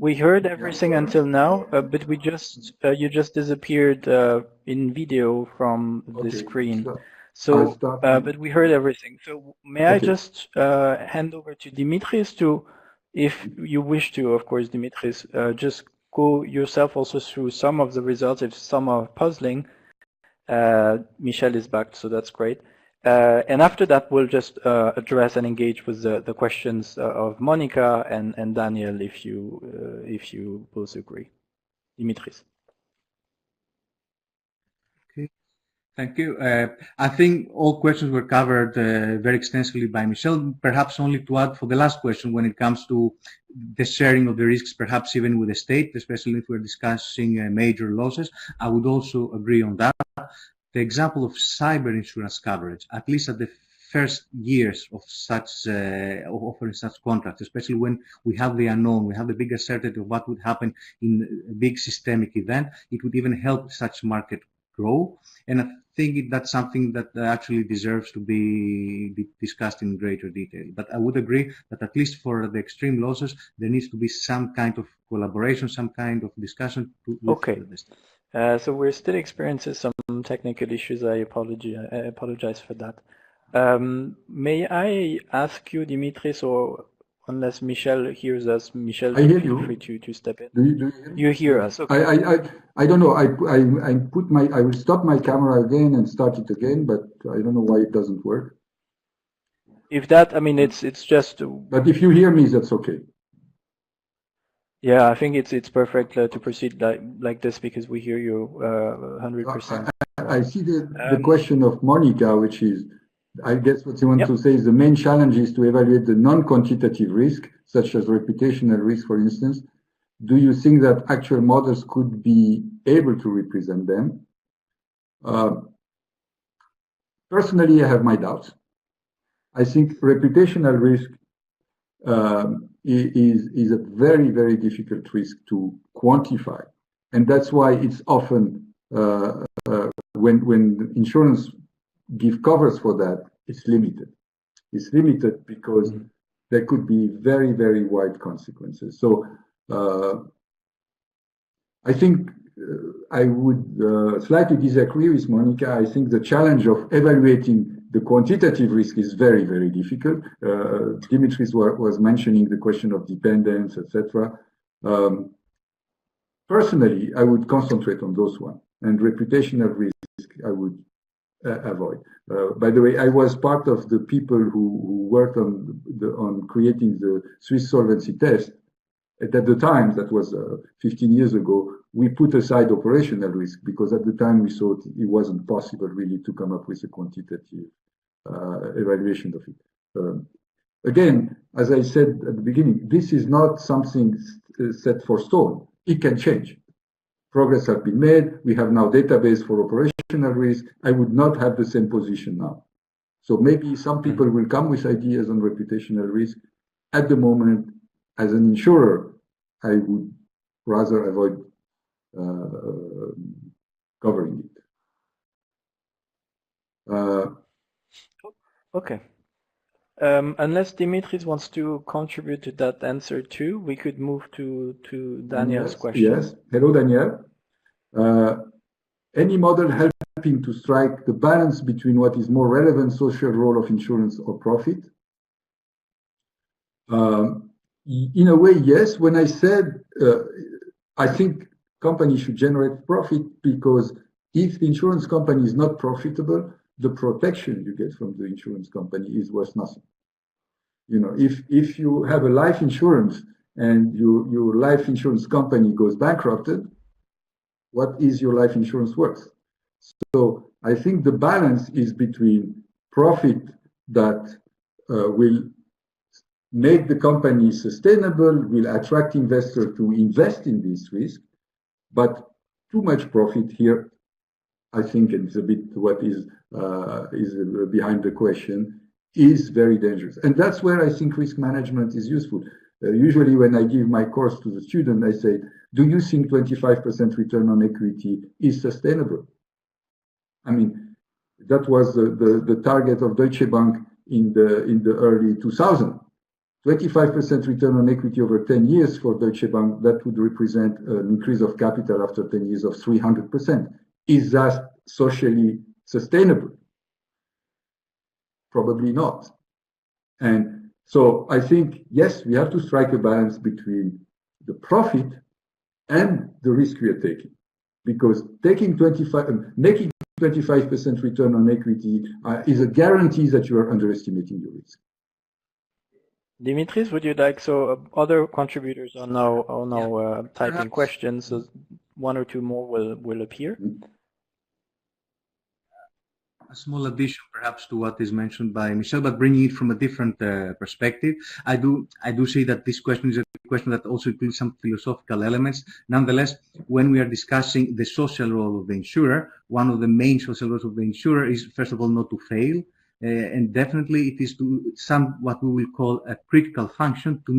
we heard everything until now, but we just you just disappeared in video from the screen. So, but we heard everything. So may I just hand over to Dimitris to, if you wish to, of course, Dimitris, just go yourself also through some of the results if some are puzzling. Michel is back, so that's great. And after that, we'll just address and engage with the questions of Monica and Daniel, if you both agree. Dimitris. Okay, thank you. I think all questions were covered very extensively by Michel. Perhaps only to add for the last question, when it comes to the sharing of the risks, perhaps even with the state, especially if we're discussing major losses, I would also agree on that. The example of cyber insurance coverage, at least at the first years of such offering such contracts, especially when we have the unknown, we have the big uncertainty of what would happen in a big systemic event, it would even help such market grow. And I think that's something that actually deserves to be discussed in greater detail. But I would agree that at least for the extreme losses, there needs to be some kind of collaboration, some kind of discussion. Okay. So we're still experiencing some technical issues. I apologize for that. May I ask you, Dimitris, or unless Michel hears us, Michel, feel free to step in. Do you hear me? You hear us? Okay. I don't know. I will stop my camera again and start it again, but I don't know why it doesn't work. If that, I mean, it's just. But if you hear me, that's okay. Yeah, I think it's perfect to proceed like this because we hear you 100%. I see the question of Monica, which is, I guess what you want to say is the main challenge is to evaluate the non-quantitative risk, such as reputational risk, for instance. Do you think that actual models could be able to represent them? Personally, I have my doubts. I think reputational risk is a very, very difficult risk to quantify. And that's why it's often, when insurance give covers for that, it's limited. It's limited because there could be very, very wide consequences. So I think I would slightly disagree with Monica. I think the challenge of evaluating the quantitative risk is very, very difficult. Dimitris was mentioning the question of dependence, etc. Personally, I would concentrate on those ones, and reputational risk I would avoid. By the way, I was part of the people who worked on creating the Swiss solvency test. At the time, that was 15 years ago, we put aside operational risk because at the time we thought it wasn't possible really to come up with a quantitative evaluation of it. Again, as I said at the beginning, this is not something set for stone. It can change. Progress has been made. We have now database for operational risk. I would not have the same position now. So maybe some people will come with ideas on reputational risk. At the moment, as an insurer, I would rather avoid covering it. Okay. Unless Dimitris wants to contribute to that answer too, we could move to Daniel's question. Yes. Hello, Daniel. Any model helping to strike the balance between what is more relevant social role of insurance or profit? In a way, yes. When I said I think companies should generate profit because if the insurance company is not profitable, the protection you get from the insurance company is worth nothing. You know, if you have a life insurance and your life insurance company goes bankrupted, what is your life insurance worth? So I think the balance is between profit that will make the company sustainable, will attract investors to invest in this risk, but too much profit here I think, and it's a bit what is behind the question, is very dangerous. And that's where I think risk management is useful. Usually when I give my course to the student, I say, do you think 25% return on equity is sustainable? I mean, that was the target of Deutsche Bank in the early 2000s. 25% return on equity over 10 years for Deutsche Bank, that would represent an increase of capital after 10 years of 300%. Is that socially sustainable? Probably not. And so I think, yes, we have to strike a balance between the profit and the risk we are taking. Because making 25% return on equity is a guarantee that you are underestimating your risk. Dimitris, would you like, so other contributors are now typing questions, so one or two more will appear. A small addition perhaps to what is mentioned by Michel, but bringing it from a different perspective. I do see that this question is a question that also includes some philosophical elements. Nonetheless, when we are discussing the social role of the insurer, one of the main social roles of the insurer is, first of all, not to fail. And definitely it is to what we will call a critical function to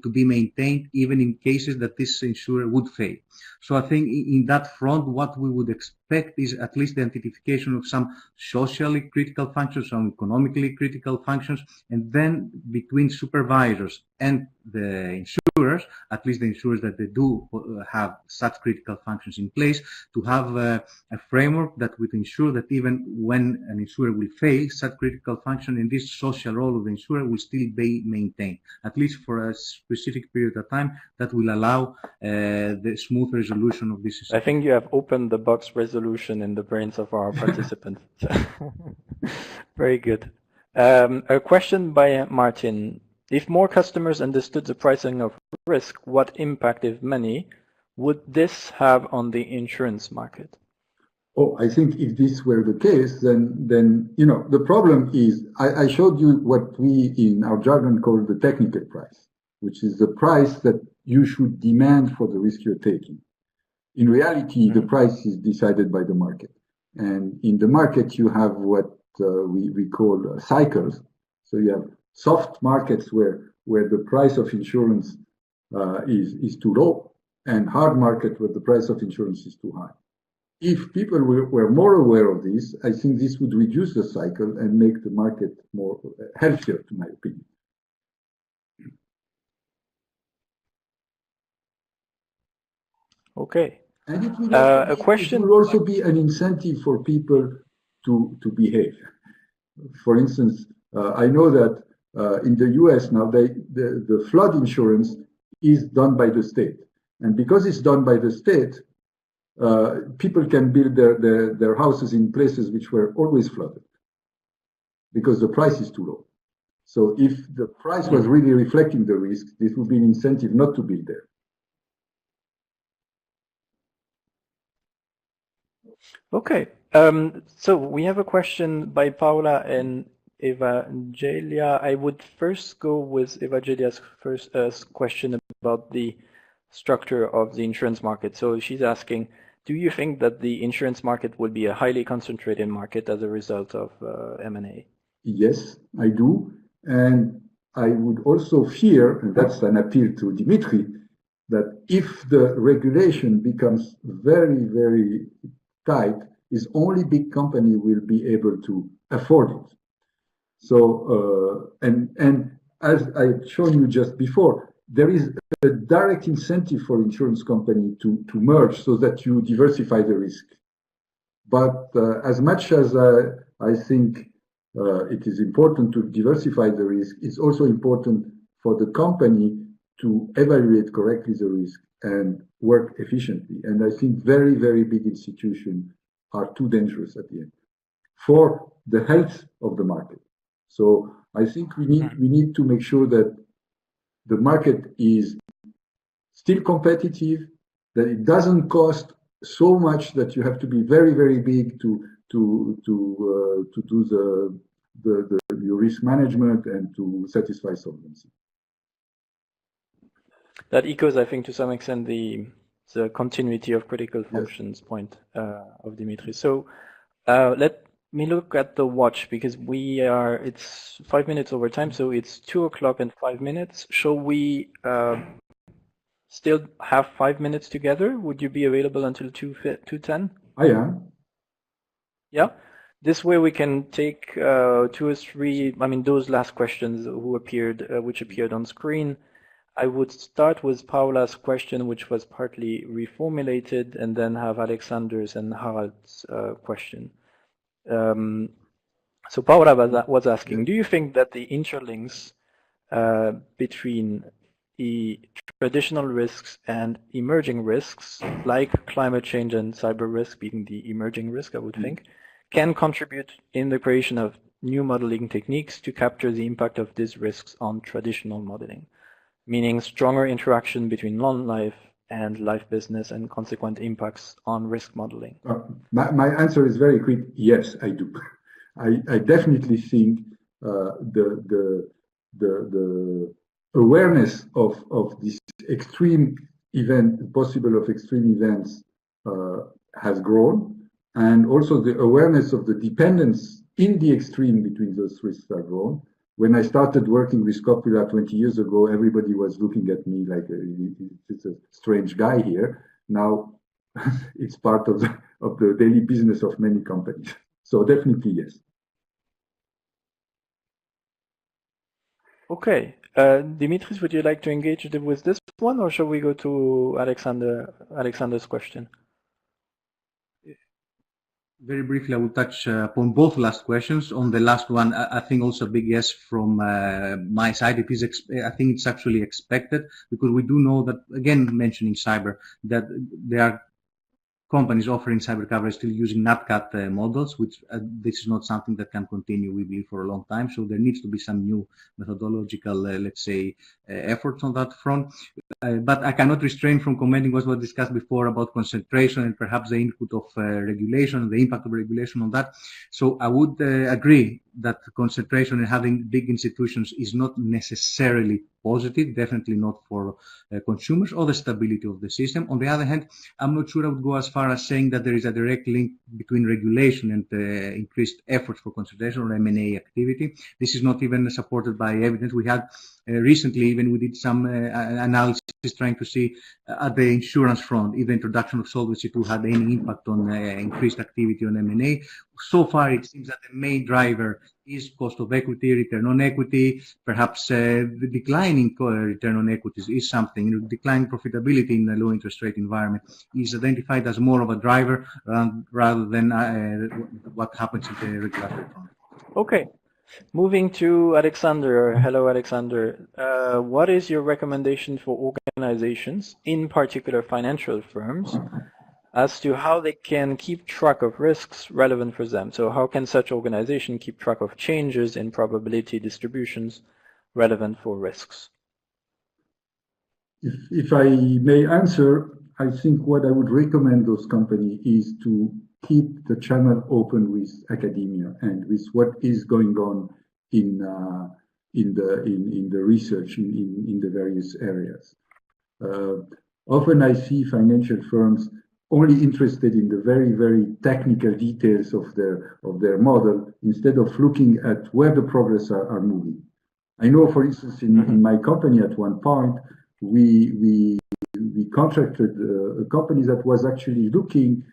be maintained even in cases that this insurer would fail. So I think in that front, what we would expect is at least the identification of some socially critical functions, some economically critical functions, and then between supervisors and the insurers, at least the insurers that they do have such critical functions in place, to have a framework that would ensure that even when an insurer will fail, such critical function in this social role of the insurer will still be maintained, at least for a specific period of time that will allow the smooth resolution of this issue. I think you have opened the box resolution in the brains of our participants. Very good. A question by Martin. If more customers understood the pricing of risk, what impact, if many, would this have on the insurance market? Oh, I think if this were the case, then you know, the problem is, I showed you what we in our jargon call the technical price, which is the price that you should demand for the risk you're taking. In reality, the price is decided by the market. And in the market, you have what we call cycles. So you have soft markets where the price of insurance is too low, and hard market where the price of insurance is too high. If people were more aware of this, I think this would reduce the cycle and make the market more healthier, to my opinion. Okay. And it will also be an incentive for people to behave. For instance, I know that in the US now, the flood insurance is done by the state. And because it's done by the state, people can build their houses in places which were always flooded because the price is too low. So if the price was really reflecting the risk, this would be an incentive not to build there. Okay. So we have a question by Paula and Evangelia. I would first go with Evangelia's first question about the structure of the insurance market. So she's asking, do you think that the insurance market will be a highly concentrated market as a result of M&A? Yes, I do. And I would also fear, and that's an appeal to Dimitris, that if the regulation becomes very, very tight, is only big company will be able to afford it. So, and as I've shown you just before, there is a direct incentive for insurance company to merge so that you diversify the risk. But as much as I think it is important to diversify the risk, it's also important for the company to evaluate correctly the risk and work efficiently. And I think very, very big institutions are too dangerous at the end for the health of the market. So I think we need to make sure that the market is still competitive, that it doesn't cost so much that you have to be very, very big to do your risk management and to satisfy solvency. That echoes, I think, to some extent the the continuity of critical functions point of Dimitris. So let me look at the watch, because it's 5 minutes over time, so it's 2 o'clock and 5 minutes. Shall we still have 5 minutes together? Would you be available until 2:10? I am. Yeah. This way we can take 2 or 3, those last questions which appeared on screen. I would start with Paula's question, which was partly reformulated, and then have Alexander's and Harald's question. So Paula was asking, do you think that the interlinks between the traditional risks and emerging risks, like climate change and cyber risk being the emerging risk, I would think, can contribute in the creation of new modeling techniques to capture the impact of these risks on traditional modeling, meaning stronger interaction between non-life and life business and consequent impacts on risk modeling? My answer is very quick. Yes, I do. I definitely think the awareness of this extreme event, possible of extreme events, has grown, and also the awareness of the dependence in the extreme between those risks have grown. When I started working with Scopula 20 years ago, everybody was looking at me like it's a strange guy here. Now it's part of the daily business of many companies. So definitely yes. Okay. Dimitris, would you like to engage with this one, or shall we go to Alexander's question? Very briefly, I will touch upon both last questions. On the last one, I think also a big yes from my side. I think it's actually expected, because we do know that, again, mentioning cyber, that there are companies offering cyber coverage still using NatCat models, which this is not something that can continue, we believe, for a long time. So there needs to be some new methodological, let's say, efforts on that front. But I cannot restrain from commenting what was discussed before about concentration and perhaps the input of regulation, the impact of regulation on that. So I would agree that concentration and having big institutions is not necessarily positive, definitely not for consumers or the stability of the system. On the other hand, I'm not sure I would go as far as saying that there is a direct link between regulation and increased efforts for concentration or M&A activity. This is not even supported by evidence. We had recently, even we did some analysis trying to see at the insurance front if the introduction of Solvency II had any impact on increased activity on M&A. So far, it seems that the main driver is cost of equity, return on equity, perhaps the declining return on equities is something. Declining profitability in a low interest rate environment is identified as more of a driver rather than what happens in the regulatory front. Okay. Moving to Alexander. Hello, Alexander. What is your recommendation for organizations, in particular financial firms, as to how they can keep track of risks relevant for them? So how can such organization keep track of changes in probability distributions relevant for risks? If I may answer, I think what I would recommend those companies is to keep the channel open with academia and with what is going on in the research in the various areas. Often I see financial firms only interested in the very, very technical details of their model instead of looking at where the progress are moving. I know, for instance, in my company at one point, we contracted a company that was actually looking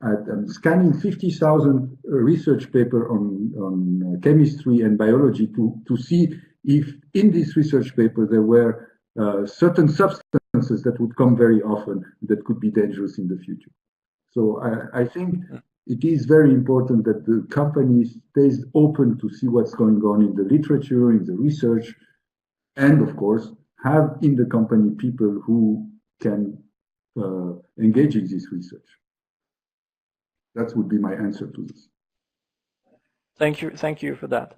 at scanning 50,000 research paper on chemistry and biology to see if in this research paper there were certain substances that would come very often that could be dangerous in the future. So I think it is very important that the company stays open to see what's going on in the literature, in the research, and of course have in the company people who can engage in this research. That would be my answer to this. Thank you for that.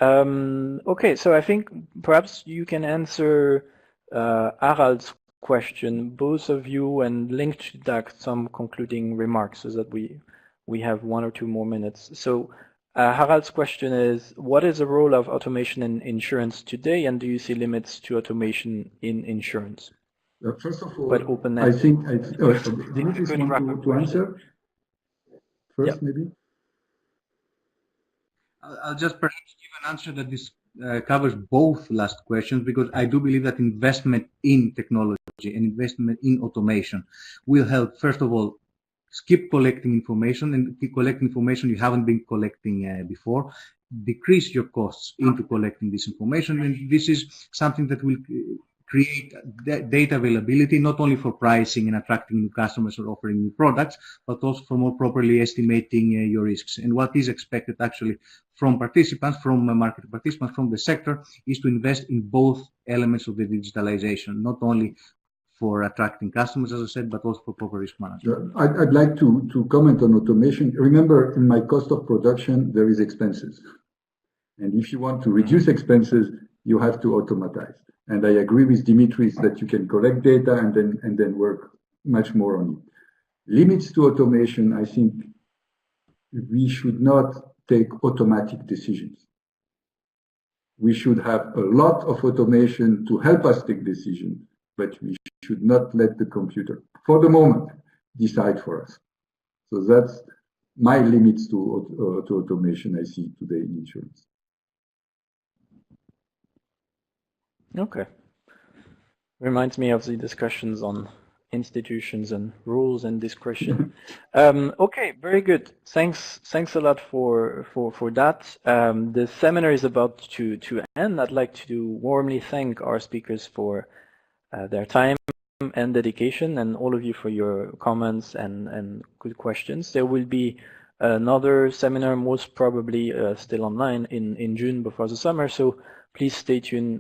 Okay, so I think perhaps you can answer Harald's question, both of you, and link to that some concluding remarks so that we have 1 or 2 more minutes. So Harald's question is, what is the role of automation in insurance today, and do you see limits to automation in insurance? First of all, quite open. I think Dimitris want to answer first, yeah. maybe. I'll just perhaps give an answer that this covers both last questions, because I do believe that investment in technology and investment in automation will help, first of all, skip collecting information and collect information you haven't been collecting before, decrease your costs into collecting this information, and this is something that will create data availability, not only for pricing and attracting new customers or offering new products, but also for more properly estimating your risks. And what is expected actually from participants, from market participants, from the sector, is to invest in both elements of the digitalization, not only for attracting customers, as I said, but also for proper risk management. I'd like to comment on automation. Remember, in my cost of production, there is expenses. And if you want to reduce expenses, you have to automatize. And I agree with Dimitris that you can collect data and then work much more on it. Limits to automation, I think we should not take automatic decisions. We should have a lot of automation to help us take decisions, but we should not let the computer, for the moment, decide for us. So that's my limits to automation I see today in insurance. Okay. Reminds me of the discussions on institutions and rules and discretion. Okay, very good. Thanks a lot for that. The seminar is about to end. I'd like to warmly thank our speakers for their time and dedication, and all of you for your comments and good questions. There will be another seminar, most probably still online in June before the summer, so please stay tuned